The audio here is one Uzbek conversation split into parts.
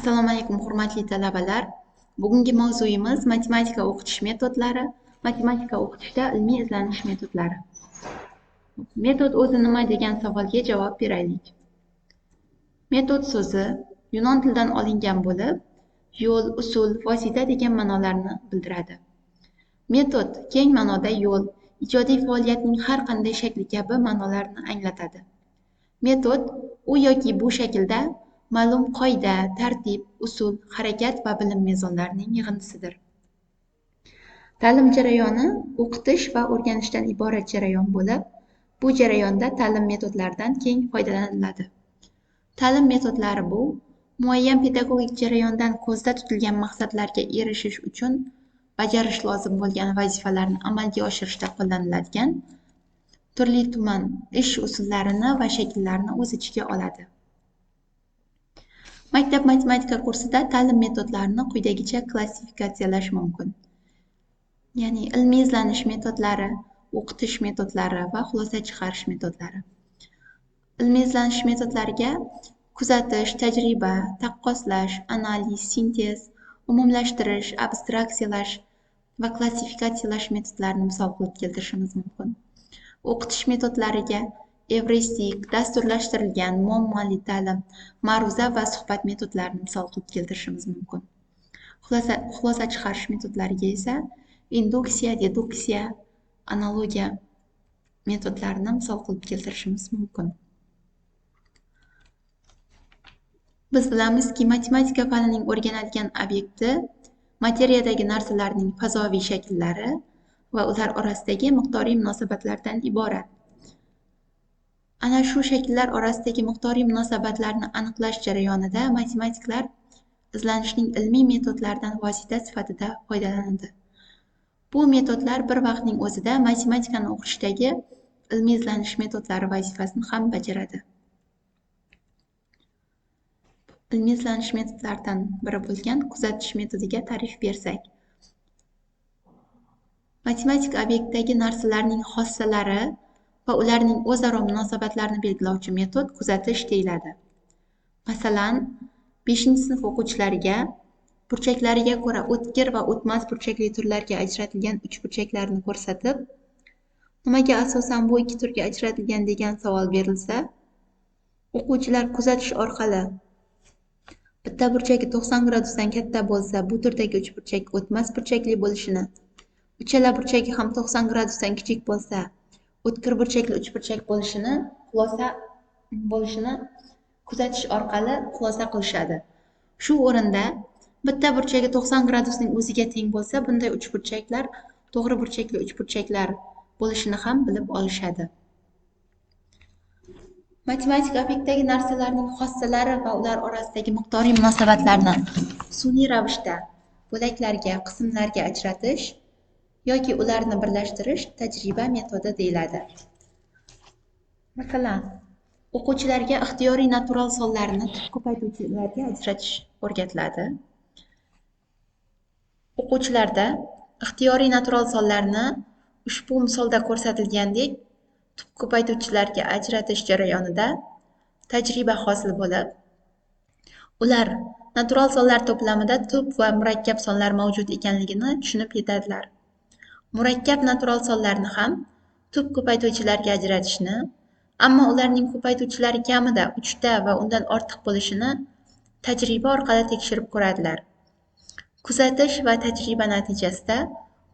Assalomu alaykum hurmatli talabalar. Bugungi mavzuyimiz matematika o'qitish metodlari, matematika o'qitishda ilmiy izlanish metodlari. Metod o'zi nima degan savolga javob beraylik. Metod so'zi yunon tilidan olingan bo'lib, yo'l, usul, vosita degan ma'nolarni bildiradi. Metod keng ma'noda yo'l, ijodiy faoliyatning har qanday shakli kabi ma'nolarni anglatadi. Metod u yoki bu shaklda ma'lum qoida, tartib, usul, harakat va bilim mezonlarining yig'indisidir. Ta'lim jarayoni o'qitish va o'rganishdan iborat jarayon bo'lib, bu jarayonda ta'lim metodlaridan keng foydalaniladi. Ta'lim metodlari bu muayyan pedagogik jarayondan ko'zda tutilgan maqsadlarga erishish uchun bajarish lozim bo'lgan vazifalarni amalga oshirishda qo'llaniladigan turli-tuman ish usullarini va shakllarini o'z ichiga oladi. Maktab matematika kursida ta'lim metodlarini quyidagicha klassifikatsiyalash mumkin. Ya'ni ilmiy izlanish metodlari, o'qitish metodlari va xulosa chiqarish metodlari. Ilmiy izlanish metodlariga kuzatish, tajriba, taqqoslash, analiz, sintez, umumlashtirish, abstraksiyalash va klassifikatsiyalash metodlarini misol qilib keltirishimiz mumkin. O'qitish metodlariga evristik, dasturlashtirilgan, muammoli ta'lim, ma'ruza va suhbat metodlarini misol qilib keltirishimiz mumkin. Xulosa chiqarish metodlariga esa induksiya, deduksiya, analogiya metodlarini misol qilib keltirishimiz mumkin. Biz bilamizki, matematika fanining o'rganilgan obyekti materiyadagi narsalarning fazoviy shakllari va ular orasidagi miqdoriy munosabatlardan iborat. Ana shu shakllar orasidagi miqdoriy munosabatlarni aniqlash jarayonida matematiklar izlanishning ilmiy metodlaridan vosita sifatida foydalanadi. Bu metodlar bir vaqtning o'zida matematikani o'qitishdagi ilmiy izlanish metodlari vazifasini ham bajaradi. Ilmiy izlanish metodlaridan biri bo'lgan kuzatish metodiga ta'rif bersak. Matematik obyektdagi narsalarning xossalari va ularning o'zaro munosabatlarini belgilovchi metod kuzatish deyiladi. Masalan, 5-sinf o'quvchilariga burchaklariga ko'ra o'tkir va o'tmas burchakli turlarga ajratilgan uchburchaklarni ko'rsatib, nimaga asosan bu ikki turga ajratilgan degan savol berilsa, o'quvchilar kuzatish orqali bitta burchagi 90 gradusdan katta bo'lsa, bu turdagi uchburchak o'tmas burchakli bo'lishini, uchala burchagi ham 90 gradusdan kichik bo'lsa, o'tkir burchakli uchburchak bo'lishini kuzatish orqali xulosa qilishadi. Shu o'rinda bitta burchagi 90 gradusning o'ziga teng bo'lsa, bunday uchburchaklar to'g'ri burchakli uchburchaklar bo'lishini ham bilib olishadi. Matematik obyektdagi narsalarning xossalari va ular orasidagi miqdoriy munosabatlarni sun'iy ravishda bo'laklarga, qismlarga ajratish yoki ularni birlashtirish tajriba metodi deyiladi. Masalan, o'quvchilarga ixtiyoriy natural sonlarni tub ko'paytuvchilarga ajratish o'rgatiladi. O'quvchilarda ixtiyoriy natural sonlarni ushbu misolda ko'rsatilgandek tub ko'paytuvchilarga ajratish jarayonida tajriba hosil bo'lib, ular natural sonlar to'plamida tub va murakkab sonlar mavjud ekanligini tushunib yetadilar. Murakkab natural sonlarni ham tub ko'paytuvchilarga ajratishni, ammo ularning ko'paytuvchilari kamida 3 ta va undan ortiq bo'lishini tajriba orqali tekshirib ko'radilar. Kuzatish va tajriba natijasida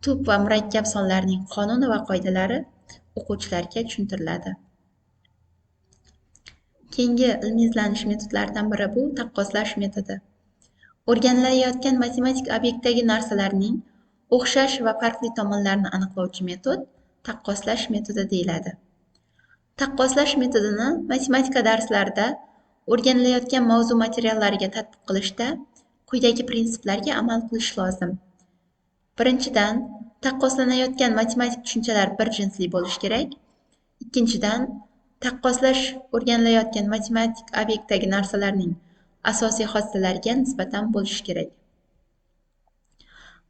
tub va murakkab sonlarning qonuni va qoidalari o'quvchilarga tushuntiriladi. Keyingi ilmiy izlanish metodlaridan biri bu taqqoslash metodi. O'rganilayotgan matematik obyektdagi narsalarning o'xshash va farqli tomonlarini aniqlovchi metod taqqoslash metodi deyiladi. Taqqoslash metodini matematika darslarida o'rganilayotgan mavzu materiallariga tatbiq qilishda quyidagi prinsiplarga amal qilish lozim. Birinchidan, taqqoslanayotgan matematik tushunchalar bir jinsli bo'lishi kerak. Ikkinchidan, taqqoslash o'rganilayotgan matematik obyektdagi narsalarning asosiy xossalariga nisbatan bo'lishi kerak.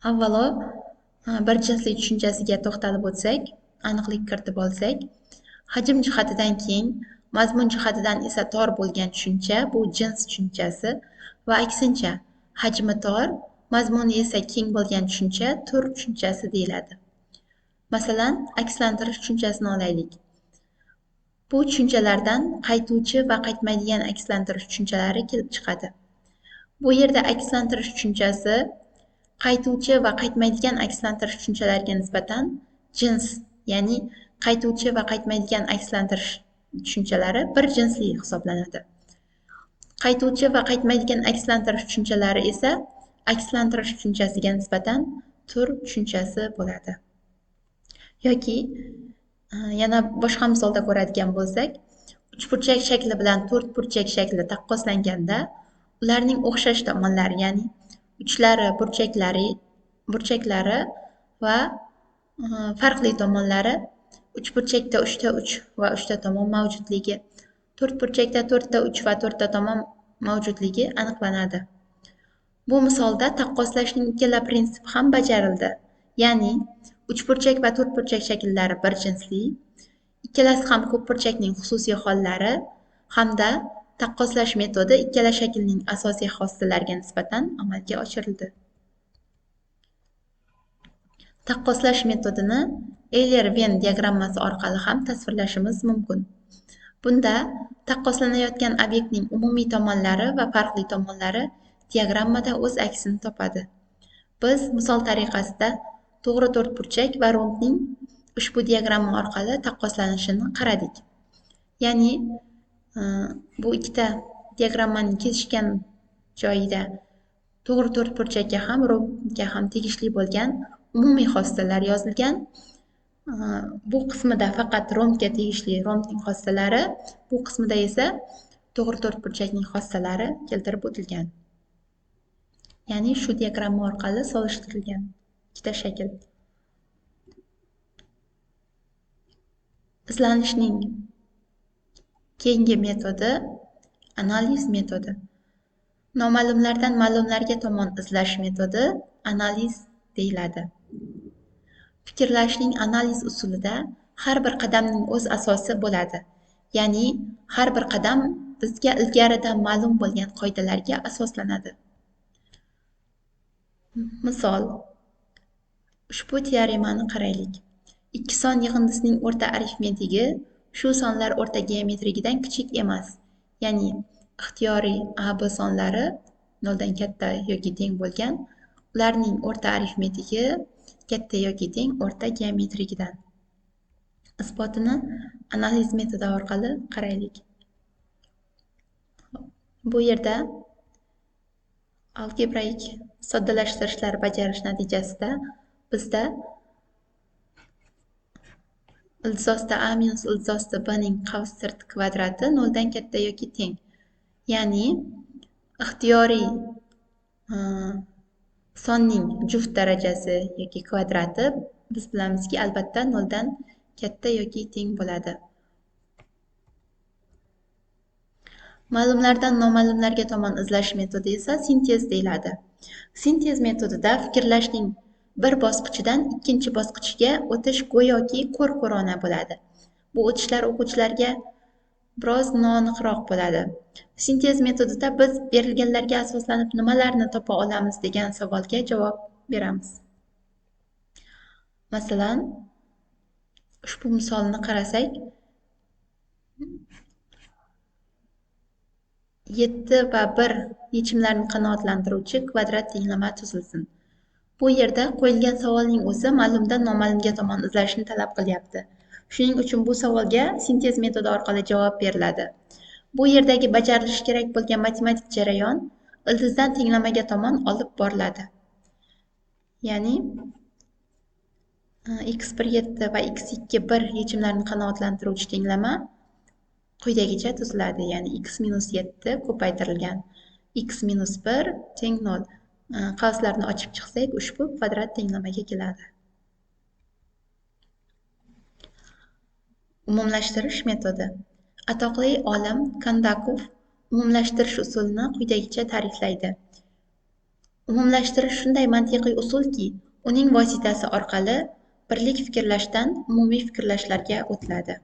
Avvalo, bir jinsli tushunchasiga to'xtalib o'tsak, aniqlik kiritib olsak, hajm jihatidan keng, mazmun jihatidan esa tor bo'lgan tushuncha bu jins tushunchasi va aksincha hajmi tor, mazmuni esa keng bo'lgan tushuncha tur tushunchasi deyiladi. Masalan, akslantirish tushunchasini olaylik. Bu tushunchalardan qaytuvchi va qaytmaydigan akslantirish tushunchalari kelib chiqadi. Bu yerda akslantirish tushunchasi qaytuvchi va qaytmaydigan akslantirish tushunchalariga nisbatan jins, ya'ni qaytuvchi va qaytmaydigan akslantirish tushunchalari bir jinsli hisoblanadi. Qaytuvchi va qaytmaydigan akslantirish tushunchalari esa akslantirish tushunchasiga nisbatan tur tushunchasi bo'ladi. Yoki yana boshqa misolda ko'radigan bo'lsak, uchburchak shakli bilan to'rtburchak shakli taqqoslanganda ularning o'xshash tomonlari, ya'ni uchlari, burchaklari va farqli tomonlari uchburchakda 3 ta 3 va 3 ta tomon mavjudligi, to'rtburchakda 4 ta 3 va 4 ta tomon mavjudligi aniqlanadi. Bu misolda taqqoslashning ikkala prinsipi ham bajarildi. Ya'ni uchburchak va to'rtburchak shakllari bir jinsli, ikkalasi ham ko'pburchakning xususiy hollari hamda taqqoslash metodi ikkala shaklning asosiy xossalariga nisbatan amalga oshirildi. Taqqoslash metodini Euler-Venn diagrammasi orqali ham tasvirlashimiz mumkin. Bunda taqqoslanayotgan obyektning umumiy tomonlari va farqli tomonlari diagrammada o'z aksini topadi. Biz misol tariqasida to'g'ri to'rtburchak va rombning ushbu diagramma orqali taqqoslanishini qaradik. Ya'ni bu ikkita diagrammaning kesishgan joyida to'g'ri to'rtburchakka ham rombga ham tegishli bo'lgan umumiy xossalar yozilgan. Bu qismida faqat rombga tegishli rombning xossalari, bu qismida esa to'g'ri to'rtburchakning xossalari keltirib o'tilgan. Ya'ni shu diagramma orqali solishtirilgan ikkita shakl. Izlanishning keyingi metodi analiz metodi. Noma'lumlardan ma'lumlarga tomon izlash metodi analiz deyiladi. Fikrlashning analiz usulida har bir qadamning o'z asosi bo'ladi. Ya'ni har bir qadam bizga ilgaridan ma'lum bo'lgan qoidalarga asoslanadi. Misol, ushbu teoremani qaraylik. Ikki son yig'indisining o'rta arifmetigi shu sonlar o'rta geometrigidan kichik emas. Ya'ni ixtiyoriy A, B sonlari 0 dan katta yoki teng bo'lgan, ularning o'rta arifmetigi katta yoki teng o'rta geometrigidan. Isbotini analiz metodi orqali qaraylik. Bu yerda algebraik soddalashtirishlar bajarish natijasida bizda iltizosda A minus iltizosda B ning qavs sirti kvadrati 0 dan katta yoki teng. Ya'ni ixtiyoriy sonning juft darajasi yoki kvadrati biz bilamizki albatta 0 dan katta yoki teng bo'ladi. Ma'lumlardan noma'lumlarga tomon izlash metodi esa sintez deyiladi. Sintez metodida fikrlashning bir bosqichidan ikkinchi bosqichiga o'tish go'yoki ko'r-ko'rona bo'ladi. Bu o'tishlar o'quvchilarga biroz noaniqroq bo'ladi. Sintez metodida biz berilganlarga asoslanib nimalarni topa olamiz degan savolga javob beramiz. Masalan, ushbu misolni qarasak, 7 va 1 yechimlarni qanoatlantiruvchi kvadrat tenglama tuzilsin. Bu yerda qo'yilgan savolning o'zi ma'lumdan noma'lumga tomon izlashni talab qilyapti. Shuning uchun bu savolga sintez metodi orqali javob beriladi. Bu yerdagi bajarilishi kerak bo'lgan matematik jarayon ildizdan tenglamaga tomon olib boriladi. Ya'ni x1 7 va x2 1 yechimlarini qanoatlantiruvchi tenglama quyidagicha tuziladi. Ya'ni x minus 7 ko'paytirilgan x minus 1 teng 0. Qavslarni ochib chiqsak, ushbu kvadrat tenglamaga keladi. Umumlashtirish metodi. Atoqli olim Kondakov umumlashtirish usulini quyidagicha ta'riflaydi. Umumlashtirish shunday mantiqiy usulki, uning vositasi orqali birlik fikrlashdan umumiy fikrlashlarga o'tiladi.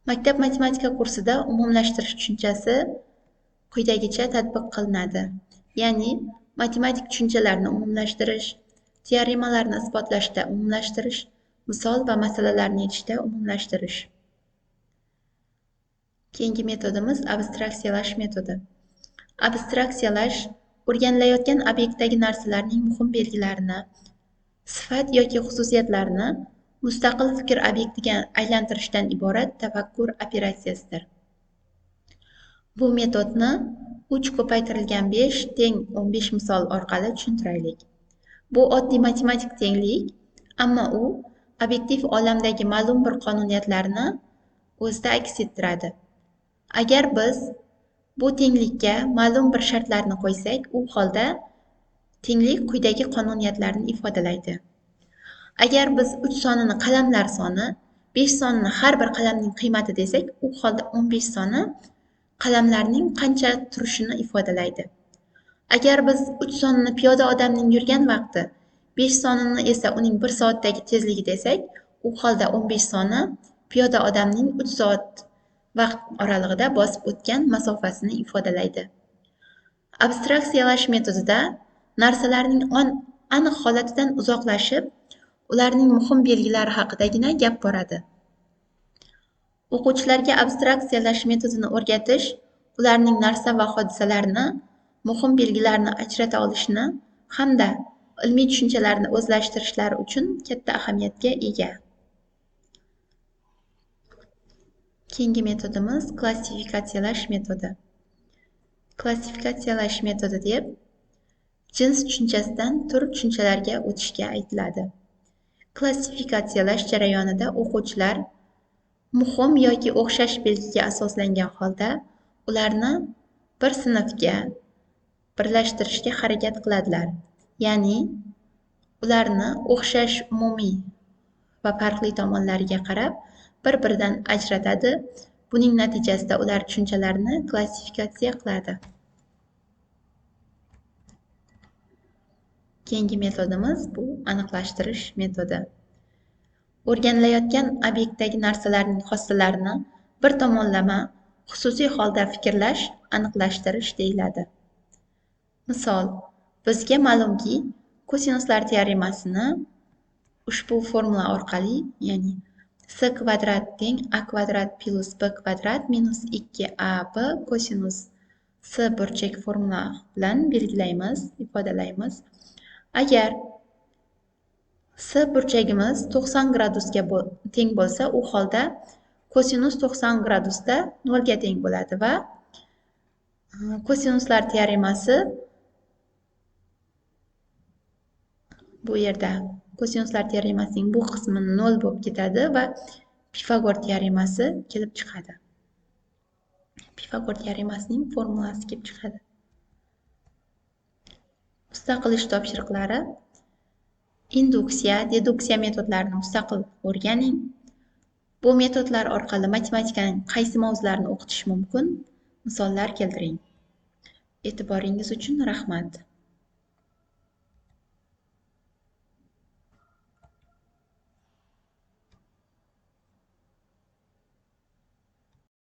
Maktab matematika kursida umumlashtirish tushunchasi quyidagicha tatbiq qilinadi. Ya'ni, matematik tushunchalarni umumlashtirish, teoremalarni isbotlashda umumlashtirish, misol va masalalarni yechishda umumlashtirish. Keyingi metodimiz abstraksiyalash metodi. Abstraksiyalash o'rganilayotgan obyektdagi narsalarning muhim belgilarini, sifat yoki xususiyatlarini mustaqil fikr obyektiga aylantirishdan iborat tafakkur operatsiyasidir. Bu metodni 3 ko'paytirilgan 5 teng 15 misol orqali tushuntiraylik. Bu oddiy matematik tenglik, ammo u obyektiv olamdagi ma'lum bir qonuniyatlarni o'zida aks ettiradi. Agar biz bu tenglikka ma'lum bir shartlarni qo'ysak, u holda tenglik quyidagi qonuniyatlarni ifodalaydi. Agar biz 3 sonini qalamlar soni, 5 sonini har bir qalamning qiymati desak, u holda 15 soni qalamlarning qancha turishini ifodalaydi. Agar biz 3 sonini piyoda odamning yurgan vaqti, 5 sonini esa uning 1 soatdagi tezligi desak, u holda 15 soni piyoda odamning 3 soat vaqt oralig'ida bosib o'tgan masofasini ifodalaydi. Abstraksiyalash metodida narsalarning aniq holatidan uzoqlashib, ularning muhim belgilari haqidagina gap boradi. O'quvchilarga abstraksiyalash metodini o'rgatish, ularning narsa va hodisalarni, muhim belgilarni ajrata olishni hamda ilmiy tushunchalarni o'zlashtirishlari uchun katta ahamiyatga ega. Keyingi metodimiz klassifikatsiyalash metodi. Klassifikatsiyalash metodi deb jins tushunchasidan tur tushunchalarga o'tishga aytiladi. Klassifikatsiyalash jarayonida o'quvchilar muhim yoki o'xshash belgiga asoslangan holda ularni bir sinfga birlashtirishga harakat qiladilar. Ya'ni, ularni o'xshash umumiy va farqli tomonlariga qarab bir-biridan ajratadi. Buning natijasida ular tushunchalarni klassifikatsiya qiladi. Keyingi metodimiz bu aniqlashtirish metodi. O'rganilayotgan obyektdagi narsalarning xossalarini bir tomonlama, xususiy holda fikrlash, aniqlashtirish deyiladi. Misol, bizga ma'lumki, kosinuslar teoremasini ushbu formula orqali, ya'ni s kvadrat teng a kvadrat plus b kvadrat minus 2ab kosinus s burchak formula bilan belgilaymiz, ifodalaymiz. Agar s burchagimiz 90 gradusga teng bo'lsa, u holda kosinus 90 gradusda 0 ga teng bo'ladi va kosinuslar teoremasi bu yerda kosinuslar teoremasining bu qismi 0 bo'lib ketadi va Pifagor teoremasi kelib chiqadi. Pifagor teoremasining formulasi kelib chiqadi. Mustaqil ish topshiriqlari: induksiya, deduksiya metodlarini mustaqil o'rganing. Bu metodlar orqali matematikaning qaysi mavzularini o'qitish mumkin? Misollar keltiring. E'tiboringiz uchun rahmat.